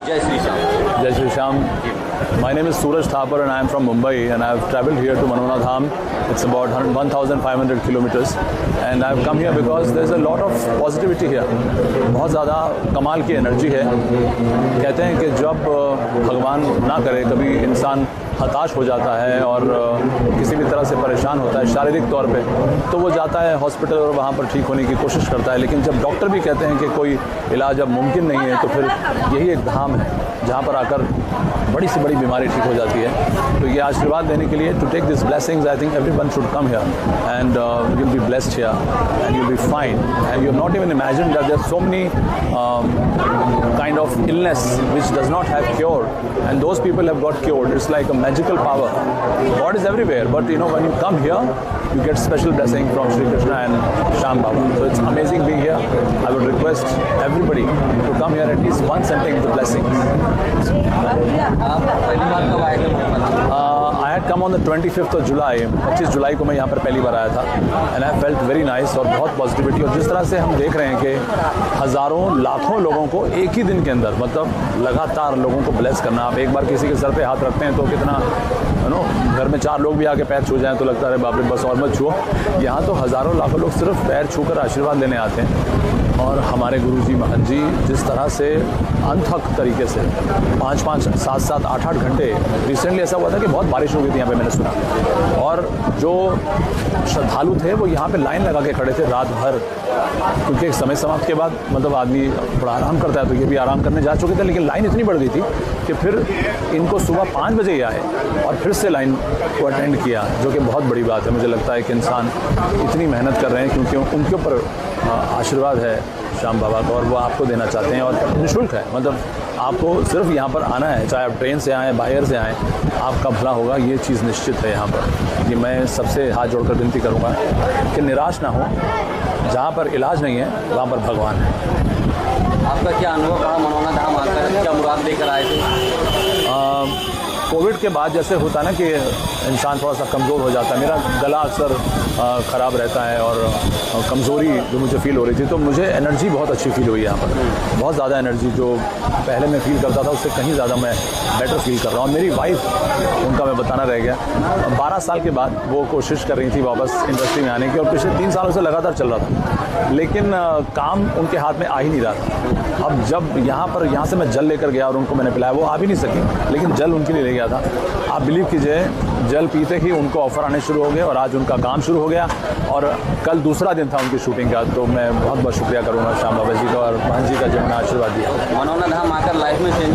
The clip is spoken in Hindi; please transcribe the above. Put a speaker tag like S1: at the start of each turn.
S1: Jai Shri Shyam.
S2: Jai Shri Shyam. My name is Suraj Thapar and I am from Mumbai and I have travelled here to Manona Dham. It's about 1,500 kilometers and I have come here because there is a lot of positivity here. बहुत ज़्यादा कमाल की एनर्जी है। कहते हैं कि जब भगवान ना करे कभी इंसान हताश हो जाता है और किसी भी तरह से परेशान होता है शारीरिक तौर पे, तो वो जाता है हॉस्पिटल और वहाँ पर ठीक होने की कोशिश करता है। लेकिन जब डॉक्टर भी कहते हैं कि कोई इलाज अब मुमकिन नहीं है, तो फिर यही एक धाम है जहाँ पर आकर बड़ी से बड़ी बीमारी ठीक हो जाती है। तो ये आशीर्वाद देने के लिए to take this blessings, I think everyone should come here and you'll be blessed here and you'll be fine and you've not even imagined that there are so many kind of illness which does not have cure and those people have got cured. It's like a magical power. God is everywhere, but you know, when you come here you get special blessing from Shri Krishna and Shyam Baba. So it's amazing being here. I would request everybody to come here at least once and take the blessings. I had come on the 25th of July. 25 जुलाई को मैं यहाँ पर पहली बार आया था and I felt very nice और बहुत पॉजिटिविटी। और जिस तरह से हम देख रहे हैं कि हज़ारों लाखों लोगों को एक ही दिन के अंदर, मतलब लगातार लोगों को ब्लेस करना। आप एक बार किसी के सर पे हाथ रखते हैं तो कितना घर में 4 लोग भी आके पैर छू जाएं तो लगता है बाप रे बस और मत छुओ। यहाँ तो हज़ारों लाखों लोग सिर्फ पैर छूकर आशीर्वाद लेने आते हैं। और हमारे गुरुजी महंत जी जिस तरह से अनथक तरीके से 5-5, 7-7, 8-8 घंटे, रिसेंटली ऐसा हुआ था कि बहुत बारिश हो गई थी यहाँ पे, मैंने सुना, और जो श्रद्धालु थे वो यहाँ पे लाइन लगा के खड़े थे रात भर, क्योंकि समय समाप्त के बाद मतलब आदमी थोड़ा आराम करता है, तो ये भी आराम करने जा चुके थे। लेकिन लाइन इतनी बढ़ गई थी कि फिर इनको सुबह 5 बजे ही आए और फिर से लाइन को अटेंड किया, जो कि बहुत बड़ी बात है। मुझे लगता है कि इंसान इतनी मेहनत कर रहे हैं क्योंकि उनके ऊपर आशीर्वाद है श्याम बाबा का और वो आपको देना चाहते हैं और निःशुल्क है। मतलब आपको सिर्फ यहाँ पर आना है, चाहे आप ट्रेन से आएँ, बाहर से आएँ, आपका भला होगा, ये चीज़ निश्चित है यहाँ पर। ये मैं सबसे हाथ जोड़कर विनती करूँगा कि निराश ना हो, जहाँ पर इलाज नहीं है वहाँ पर भगवान है।
S1: आपका क्या अनुभव रहा मनोना धाम आकर, क्या मुराद लेकर आए थे?
S2: कोविड के बाद जैसे होता है ना कि इंसान थोड़ा सा कमज़ोर हो जाता है, मेरा गला अक्सर ख़राब रहता है और कमज़ोरी जो मुझे फ़ील हो रही थी, तो मुझे एनर्जी बहुत अच्छी फ़ील हुई यहाँ पर। बहुत ज़्यादा एनर्जी जो पहले मैं फ़ील करता था उससे कहीं ज़्यादा मैं बेटर फ़ील कर रहा हूँ। मेरी वाइफ, उनका मैं बताना रह गया, 12 साल के बाद वो कोशिश कर रही थी वापस इंडस्ट्री में आने की और पिछले 3 सालों से लगातार चल रहा था, लेकिन काम उनके हाथ में आ ही नहीं रहा था। अब जब यहाँ से मैं जल लेकर गया और उनको मैंने पिलाया, वो आ भी नहीं सकी, लेकिन जल उनके लिए ले गया था। आप बिलीव कीजिए, जल पीते ही उनको ऑफ़र आने शुरू हो गए और आज उनका काम शुरू हो गया और कल दूसरा दिन था उनकी शूटिंग का। तो मैं बहुत बहुत शुक्रिया करूँगा श्याम बाबा जी का और महंत जी का, जिन्होंने आशीर्वाद दिया।
S1: मनोना धाम आकर लाइफ में चेंज